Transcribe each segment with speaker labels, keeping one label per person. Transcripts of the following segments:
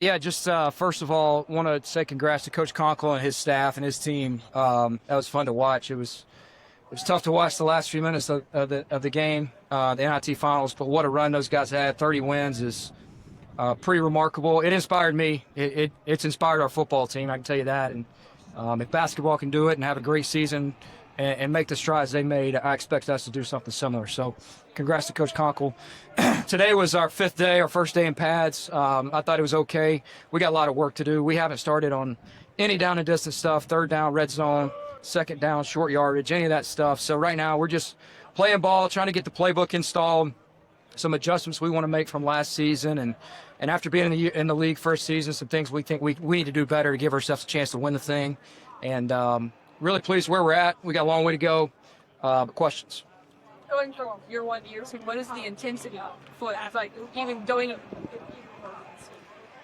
Speaker 1: Yeah, just first of all, want to say congrats to Coach Conkle and his staff and his team. That was fun to watch. It was tough to watch the last few minutes of the game, the NIT Finals. But what a run those guys had! 30 wins is pretty remarkable. It inspired me. It's inspired our football team. I can tell you that. And if basketball can do it and have a great season and make the strides they made, I expect us to do something similar. So, congrats to Coach Conkle. Today was our fifth day, our first day in pads. I thought it was okay. We got a lot of work to do. We haven't started on any down and distance stuff, third down, red zone, second down, short yardage, any of that stuff. So right now we're just playing ball, trying to get the playbook installed, some adjustments we want to make from last season, and after being in the league first season, some things we think we need to do better to give ourselves a chance to win the thing. And really pleased where we're at. We got a long way to go. But questions?
Speaker 2: Going from year 1 to year 2, what is the intensity for that? Like even going.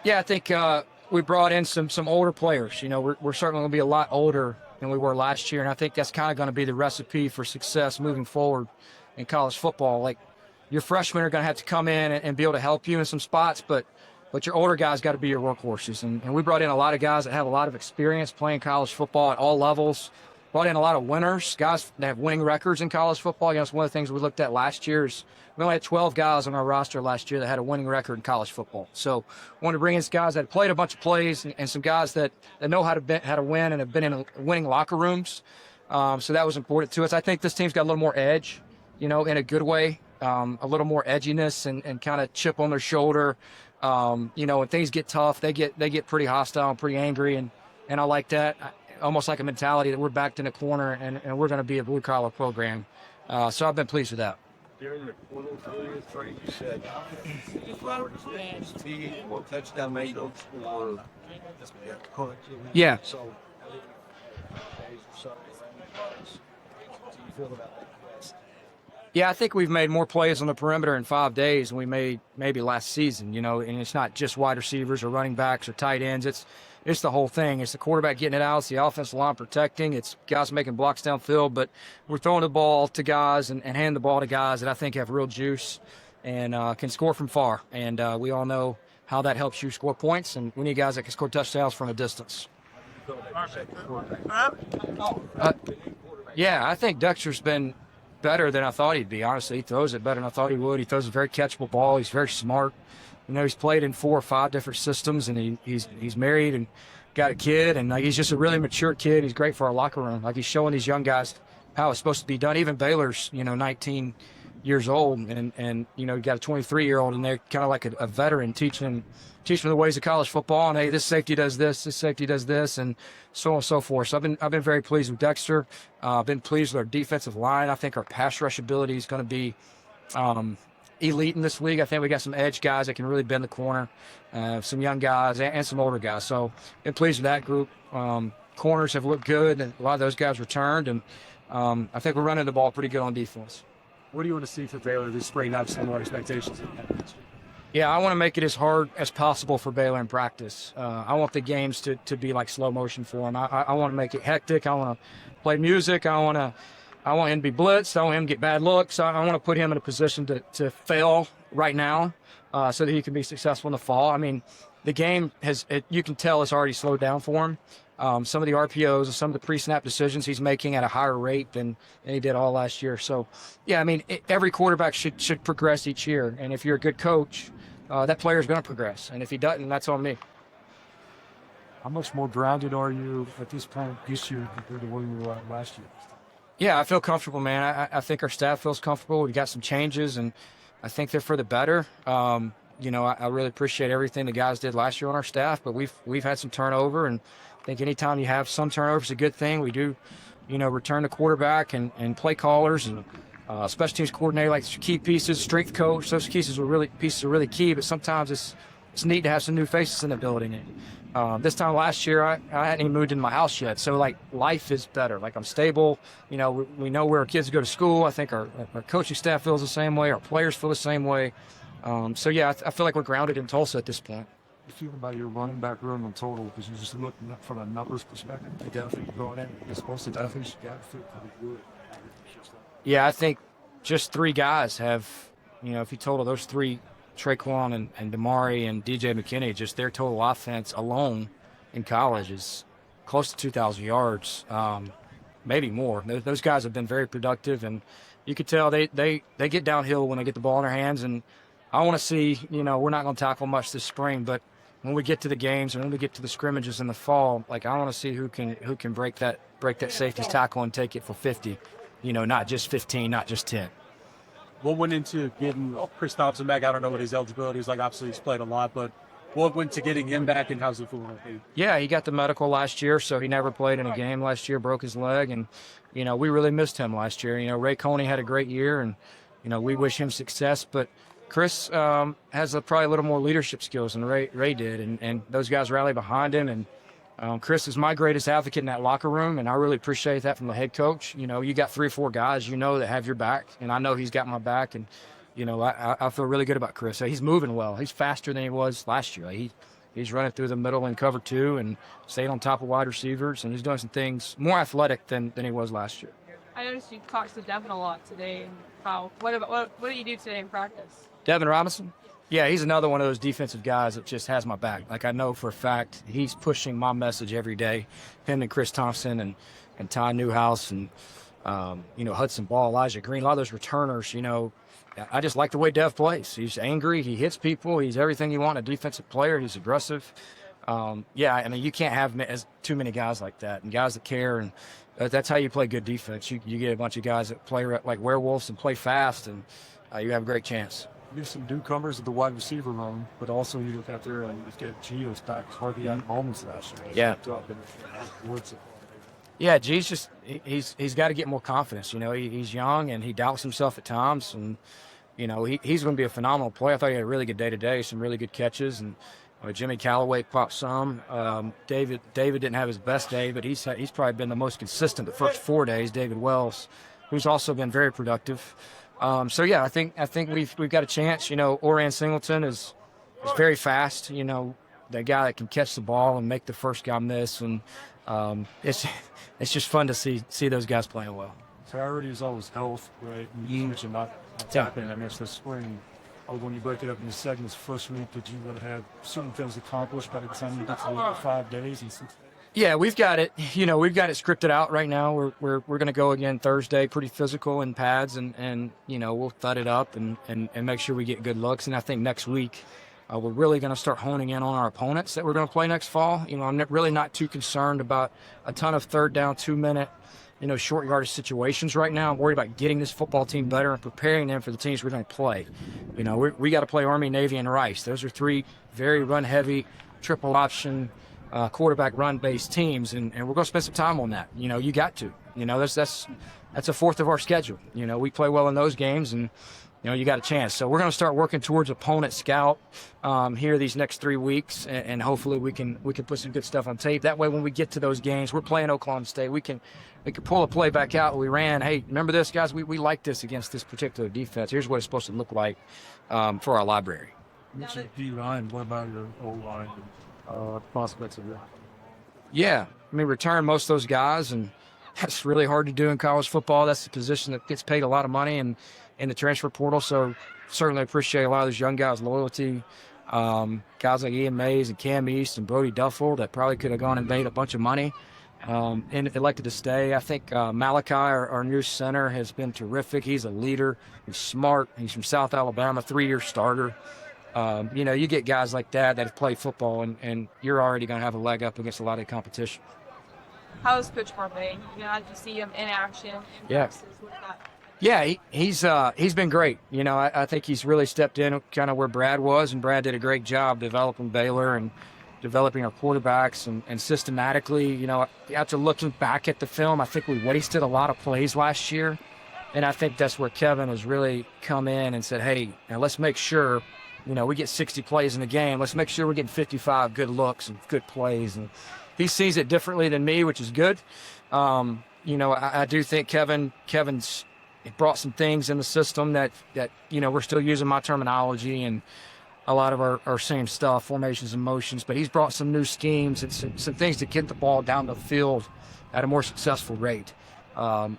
Speaker 1: Yeah, I think we brought in some older players. You know, we're certainly going to be a lot older than we were last year, and I think that's kind of going to be the recipe for success moving forward in college football. Like, your freshmen are going to have to come in and be able to help you in some spots, but your older guys got to be your workhorses. And we brought in a lot of guys that have a lot of experience playing college football at all levels. Brought in a lot of winners, guys that have winning records in college football. You know, it's one of the things we looked at last year is we only had 12 guys on our roster last year that had a winning record in college football. So we wanted to bring in some guys that played a bunch of plays and some guys that know how to win and have been in winning locker rooms. So that was important to us. I think this team's got a little more edge, you know, in a good way, a little more edginess and kind of chip on their shoulder. You know, when things get tough, they get pretty hostile and pretty angry, and I like that. Almost like a mentality that we're backed in a corner and we're going to be a blue-collar program. So I've been pleased with that.
Speaker 3: During the portal period, you said touchdown made those or
Speaker 1: Yeah.
Speaker 3: So,
Speaker 1: Yeah, I think we've made more plays on the perimeter in 5 days than we made maybe last season, you know, and it's not just wide receivers or running backs or tight ends. It's the whole thing. It's the quarterback getting it out. It's the offensive line protecting. It's guys making blocks downfield. But we're throwing the ball to guys and handing the ball to guys that I think have real juice and can score from far. And we all know how that helps you score points. And we need guys that can score touchdowns from a distance. Yeah, I think Dexter's been better than I thought he'd be. Honestly, he throws it better than I thought he would. He throws a very catchable ball. He's very smart. You know, he's played in 4 or 5 different systems, and he's married and got a kid, and he's just a really mature kid. He's great for our locker room. Like, he's showing these young guys how it's supposed to be done. Even Baylor's, 19 years old, and you know, you got a 23-year-old in there, kind of like a veteran, teaching the ways of college football. And hey, this safety does this safety does this, and so on and so forth. So I've been very pleased with Dexter. I've been pleased with our defensive line. I think our pass rush ability is going to be elite in this league. I think we got some edge guys that can really bend the corner, some young guys and some older guys. So been pleased with that group. Corners have looked good, and a lot of those guys returned, and I think we're running the ball pretty good on defense.
Speaker 3: what do you want to see for Baylor this spring? Not similar expectations.
Speaker 1: Yeah, I want to make it as hard as possible for Baylor in practice. I want the games to be like slow motion for them. I want to make it hectic. I want to play music. I want him to be blitzed. I want him to get bad looks. I want to put him in a position to fail right now so that he can be successful in the fall. I mean, the game you can tell it's already slowed down for him. Some of the RPOs and some of the pre-snap decisions he's making at a higher rate than he did all last year. So, yeah, I mean, every quarterback should progress each year. And if you're a good coach, that player is going to progress. And if he doesn't, that's on me.
Speaker 3: How much more grounded are you at this point this year compared to where you were last year?
Speaker 1: Yeah, I feel comfortable, man. I think our staff feels comfortable. We got some changes, and I think they're for the better. I really appreciate everything the guys did last year on our staff, but we've had some turnover, and I think anytime you have some turnover is a good thing. We do, return the quarterback and play callers and special teams coordinator, like key pieces, strength coach. Those pieces are really key, but sometimes it's neat to have some new faces in the building. This time last year, I hadn't even moved into my house yet, so like life is better. Like I'm stable. We know where our kids go to school. I think our coaching staff feels the same way. Our players feel the same way. I feel like we're grounded in Tulsa at this point.
Speaker 3: You feel about your running back room in total, because you're just looking from a numbers perspective. They definitely going in. It's supposed to definitely fit pretty good.
Speaker 1: Yeah, I think just 3 guys have, if you total those 3 Traquan and Damari and DJ McKinney, just their total offense alone in college is close to 2,000 yards, maybe more. Those guys have been very productive, and you could tell they get downhill when they get the ball in their hands. And I want to see, we're not going to tackle much this spring, but when we get to the games and when we get to the scrimmages in the fall, like I want to see who can break that safety's tackle and take it for 50, not just 15, not just 10.
Speaker 4: What went into getting Chris Thompson back? I don't know what his eligibility is like. Obviously, he's played a lot, but what went to getting him back, and how's it feeling?
Speaker 1: Yeah, he got the medical last year, so he never played in a game last year, broke his leg, and, we really missed him last year. Ray Coney had a great year, and, we wish him success, but Chris has probably a little more leadership skills than Ray did, and those guys rally behind him, and Chris is my greatest advocate in that locker room, and I really appreciate that from the head coach. You got 3 or 4 guys that have your back, and I know he's got my back, and I feel really good about Chris. He's moving well. He's faster than he was last year. He's running through the middle in cover 2 and staying on top of wide receivers, and he's doing some things more athletic than he was last year.
Speaker 2: I noticed you talked to Devin a lot today. What did you do today in practice?
Speaker 1: Devin Robinson? Yeah, he's another one of those defensive guys that just has my back. Like, I know for a fact he's pushing my message every day. Him and Chris Thompson and Ty Newhouse and, Hudson Ball, Elijah Green, a lot of those returners, I just like the way Dev plays. He's angry. He hits people. He's everything you want in a defensive player. He's aggressive. You can't have too many guys like that and guys that care. And that's how you play good defense. You get a bunch of guys that play like werewolves and play fast, and you have a great chance.
Speaker 3: There's some newcomers at the wide receiver room, but also you look out there and you get Gio's back. Hardly had moments last year.
Speaker 1: Yeah, G's he's got to get more confidence. He's young and he doubts himself at times, and he's going to be a phenomenal player. I thought he had a really good day today, some really good catches, and Jimmy Callaway popped some. David didn't have his best day, but he's probably been the most consistent the first 4 days. David Wells, who's also been very productive. I think we've got a chance. Orion Singleton is very fast. The guy that can catch the ball and make the first guy miss, and it's just fun to see those guys playing well.
Speaker 3: Priority is always health, right? You mentioned not tapping. I missed this spring. When you break it up into segments, first week, did you want to have certain things accomplished by the time you get to 5 days and 6 days?
Speaker 1: Yeah, we've got it. We've got it scripted out right now. We're going to go again Thursday, pretty physical in pads, and we'll thud it up and make sure we get good looks. And I think next week we're really going to start honing in on our opponents that we're going to play next fall. I'm really not too concerned about a ton of third down, 2-minute, short yardage situations right now. I'm worried about getting this football team better and preparing them for the teams we're going to play. We got to play Army, Navy, and Rice. Those are 3 very run-heavy, triple option, quarterback run-based teams, and we're going to spend some time on that. You got to. That's a fourth of our schedule. We play well in those games, and you got a chance. So we're going to start working towards opponent scout here these next 3 weeks, and hopefully we can put some good stuff on tape. That way, when we get to those games, we're playing Oklahoma State. We can pull a play back out. We ran. Hey, remember this, guys? We like this against this particular defense. Here's what it's supposed to look like for our library.
Speaker 3: Mentioned D-line. What about your O-line prospects of that?
Speaker 1: Yeah, return most of those guys, and that's really hard to do in college football. That's the position that gets paid a lot of money in the transfer portal. So certainly appreciate a lot of those young guys' loyalty. Guys like Ian Mays and Cam East and Brody Duffel that probably could have gone and made a bunch of money and elected to stay. I think Malachi, our new center, has been terrific. He's a leader. He's smart. He's from South Alabama, 3-year starter. You get guys like that have played football, and you're already going to have a leg up against a lot of competition.
Speaker 2: How's Coach Marvay? Did you see him in action?
Speaker 1: Yeah, he's been great. I think he's really stepped in kind of where Brad was, and Brad did a great job developing Baylor and developing our quarterbacks and systematically. After looking back at the film, I think we wasted a lot of plays last year, and I think that's where Kevin has really come in and said, hey, now let's make sure, we get 60 plays in a game. Let's make sure we're getting 55 good looks and good plays. And he sees it differently than me, which is good. I do think Kevin's brought some things in the system that we're still using my terminology and a lot of our same stuff, formations and motions, but he's brought some new schemes and some things to get the ball down the field at a more successful rate,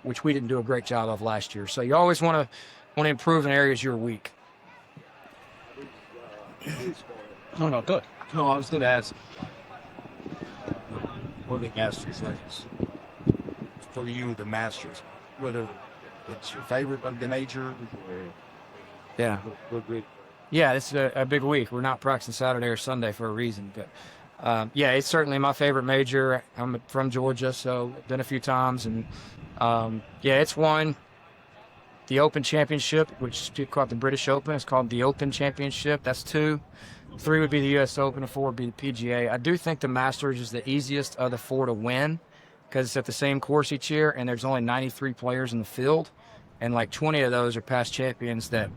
Speaker 1: which we didn't do a great job of last year. So you always want to improve in areas you're weak.
Speaker 5: No, good.
Speaker 6: No, I was going to ask. What the Masters like for you, the Masters, whether it's your favorite of the major, or
Speaker 1: Yeah.
Speaker 6: what
Speaker 1: Yeah, it's a big week. We're not practicing Saturday or Sunday for a reason. But yeah, it's certainly my favorite major. I'm from Georgia, so been a few times. And yeah, it's won the Open Championship, which people call it the British Open. It's called the Open Championship. That's 2. 3 would be the U.S. Open, and 4 would be the PGA. I do think the Masters is the easiest of the 4 to win because it's at the same course each year, and there's only 93 players in the field, and like 20 of those are past champions that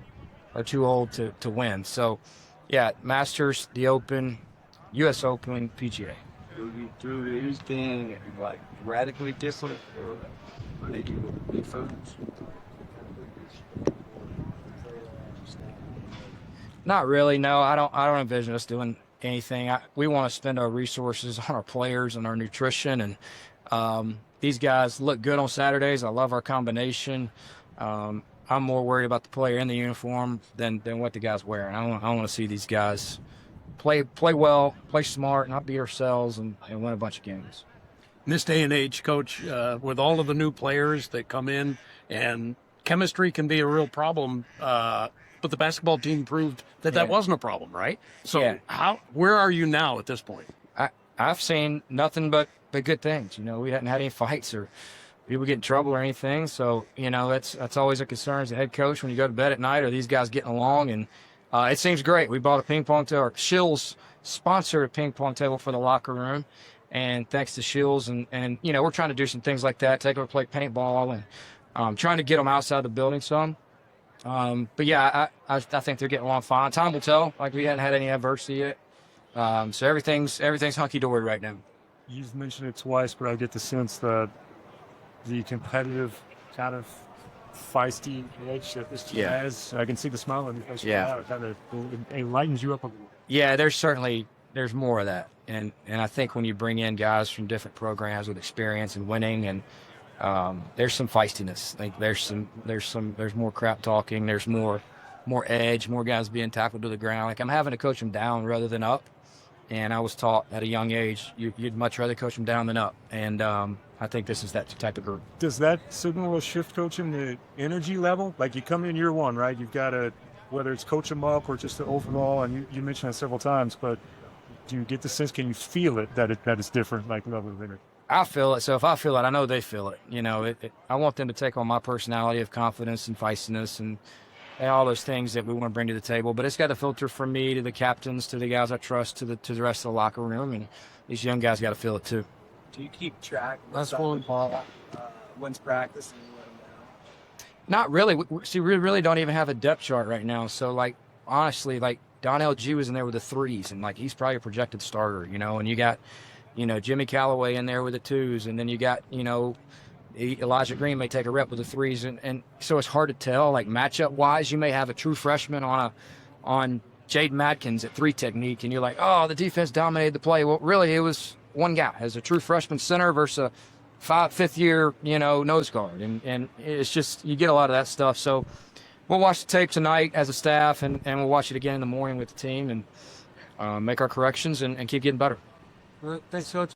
Speaker 1: are too old to win. So, yeah, Masters, the Open, U.S. Open, PGA.
Speaker 6: do you do anything like radically different, or make you big foods?
Speaker 1: Not really. No, I don't envision us doing anything. We want to spend our resources on our players and our nutrition. And these guys look good on Saturdays. I love our combination. I'm more worried about the player in the uniform than what the guy's wearing. I want to see these guys play well, play smart, not beat ourselves, and win a bunch of games.
Speaker 5: In this day and age, Coach, with all of the new players that come in, and chemistry can be a real problem. But the basketball team proved that wasn't a problem, right? So where are you now at this point?
Speaker 1: I've seen nothing but good things. You know, we hadn't had any fights or people get in trouble or anything. So, you know, that's always a concern as a head coach when you go to bed at night. Are these guys getting along? And it seems great. We bought a ping pong table. Shills sponsored a ping pong table for the locker room. And thanks to Shills. And you know, we're trying to do some things like that, take them to play paintball and trying to get them outside the building some. But yeah, I think they're getting along fine. Time will tell. Like, we hadn't had any adversity yet. So everything's hunky-dory right now.
Speaker 3: You've mentioned it twice, but I get the sense that the competitive kind of feisty edge that this team has. I can see the smile on your face.
Speaker 1: Yeah.
Speaker 3: It kind of it lightens you up a little.
Speaker 1: Yeah, there's more of that. And I think when you bring in guys from different programs with experience and winning, and there's some feistiness. Like there's more crap talking. There's more edge, more guys being tackled to the ground. Like, I'm having to coach them down rather than up. And I was taught at a young age, you'd much rather coach them down than up. And I think this is that type of group.
Speaker 3: Does that signal a shift, coaching the energy level? Like, you come in year one, right? You've got to, whether it's coach them up or just the overall, and you mentioned that several times, but do you get the sense, can you feel it, that it's different, like level of energy?
Speaker 1: I feel it. So if I feel it, I know they feel it. You know, I want them to take on my personality of confidence and feistiness and all those things that we want to bring to the table. But it's got to filter from me to the captains, to the guys I trust, to the rest of the locker room. And these young guys got to feel it too.
Speaker 6: Do you keep track?
Speaker 1: That's one ball.
Speaker 6: When's practice?
Speaker 1: Not really. We really don't even have a depth chart right now. So, like, honestly, like, Donnell G was in there with the 3s, and like, he's probably a projected starter, you know. And you got, you know, Jimmy Callaway in there with the 2s, and then you got, you know, Elijah Green may take a rep with the 3s, and so it's hard to tell. Like, matchup wise, you may have a true freshman on Jaden Madkins at 3 technique, and you're like, oh, the defense dominated the play. Well, really, it was one guy as a true freshman center versus a fifth year, you know, nose guard, and it's just, you get a lot of that stuff. So we'll watch the tape tonight as a staff, and we'll watch it again in the morning with the team, and make our corrections and keep getting better.
Speaker 6: Thanks, Coach.